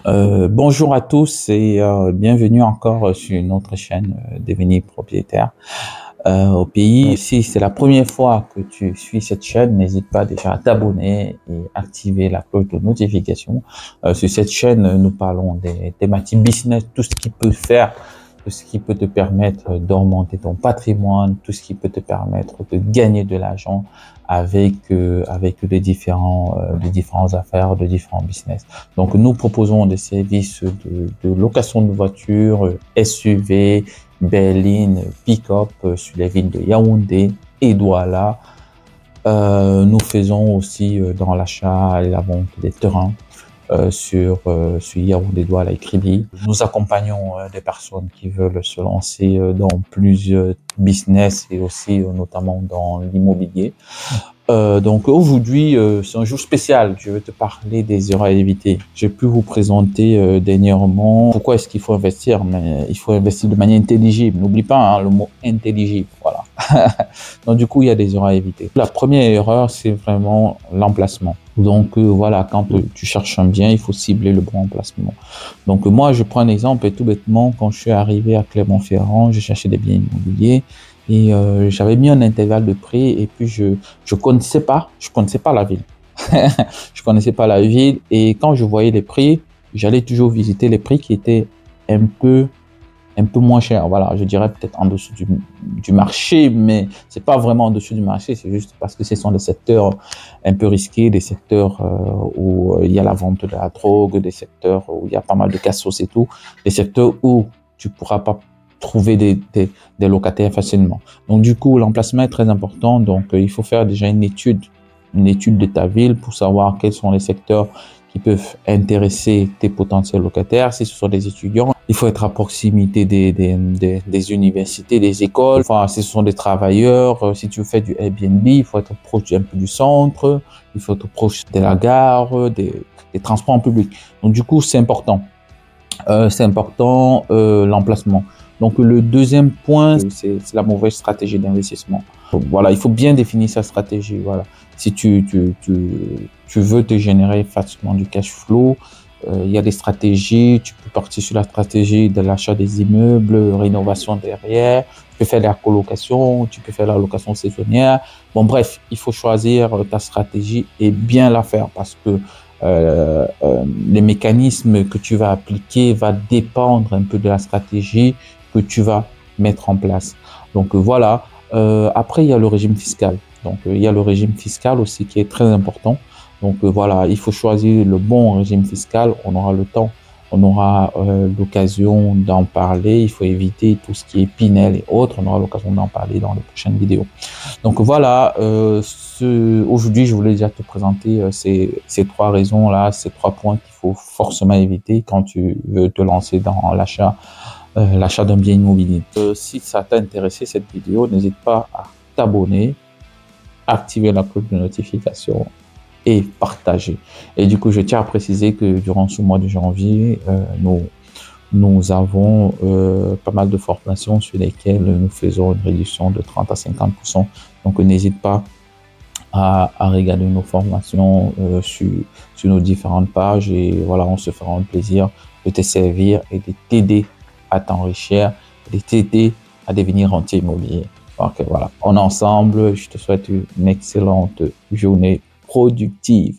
Bonjour à tous et bienvenue encore sur notre chaîne Devenir propriétaire au pays. Si c'est la première fois que tu suis cette chaîne, n'hésite pas déjà à t'abonner et activer la cloche de notification. Sur cette chaîne, nous parlons des thématiques business, tout ce qui peut faire, tout ce qui peut te permettre d'augmenter ton patrimoine, tout ce qui peut te permettre de gagner de l'argent avec les différents affaires, de différents business. Donc nous proposons des services de location de voitures, SUV, berline, pick-up sur les villes de Yaoundé et Douala. Nous faisons aussi dans l'achat et la vente des terrains sur Yaoundé, Douala et Kribi. Nous accompagnons des personnes qui veulent se lancer dans plusieurs business et aussi notamment dans l'immobilier. Donc aujourd'hui, c'est un jour spécial. Je vais te parler des erreurs à éviter. J'ai pu vous présenter dernièrement pourquoi est-ce qu'il faut investir, mais il faut investir de manière intelligible. N'oublie pas le mot intelligible. Voilà. Donc du coup, il y a des erreurs à éviter. La première erreur, c'est vraiment l'emplacement. Donc voilà, quand tu cherches un bien, il faut cibler le bon emplacement. Donc moi, je prends un exemple et tout bêtement, quand je suis arrivé à Clermont-Ferrand, j'ai cherché des biens immobiliers. Et j'avais mis un intervalle de prix et puis je connaissais pas la ville. Je connaissais pas la ville et quand je voyais les prix, j'allais toujours visiter les prix qui étaient un peu moins chers. Voilà, je dirais peut-être en dessous du marché, mais c'est pas vraiment en dessous du marché, c'est juste parce que ce sont des secteurs un peu risqués, des secteurs où il y a la vente de la drogue, des secteurs où il y a pas mal de cassos et tout, des secteurs où tu pourras pas trouver des locataires facilement. Donc du coup, l'emplacement est très important. Donc il faut faire déjà une étude de ta ville pour savoir quels sont les secteurs qui peuvent intéresser tes potentiels locataires. Si ce sont des étudiants, il faut être à proximité des universités, des écoles. Enfin, si ce sont des travailleurs, si tu fais du Airbnb, il faut être proche un peu du centre, il faut être proche de la gare, des transports en public. Donc du coup, c'est important. L'emplacement. Donc le deuxième point, c'est la mauvaise stratégie d'investissement. Voilà, il faut bien définir sa stratégie. Voilà, si tu veux te générer facilement du cash flow, il y a des stratégies. Tu peux partir sur la stratégie de l'achat des immeubles, rénovation derrière. Tu peux faire la colocation, tu peux faire la location saisonnière. Bon bref, il faut choisir ta stratégie et bien la faire parce que les mécanismes que tu vas appliquer va dépendre un peu de la stratégie que tu vas mettre en place. Donc voilà. Après, il y a le régime fiscal. Donc il y a le régime fiscal aussi qui est très important. Donc voilà, il faut choisir le bon régime fiscal. On aura le temps, on aura l'occasion d'en parler. Il faut éviter tout ce qui est Pinel et autres. On aura l'occasion d'en parler dans les prochaines vidéos. Donc voilà, aujourd'hui, je voulais déjà te présenter ces trois raisons-là, ces trois points qu'il faut forcément éviter quand tu veux te lancer dans l'achat d'un bien immobilier. Si ça t'a intéressé cette vidéo, n'hésite pas à t'abonner, activer la cloche de notification et partager. Et du coup, je tiens à préciser que durant ce mois de janvier, nous avons pas mal de formations sur lesquelles nous faisons une réduction de 30 à 50%. Donc, n'hésite pas à regarder nos formations sur nos différentes pages et voilà, on se fera un plaisir de te servir et de t'aider à t'enrichir, de t'aider à devenir rentier immobilier. Donc voilà, on est ensemble. Je te souhaite une excellente journée productive.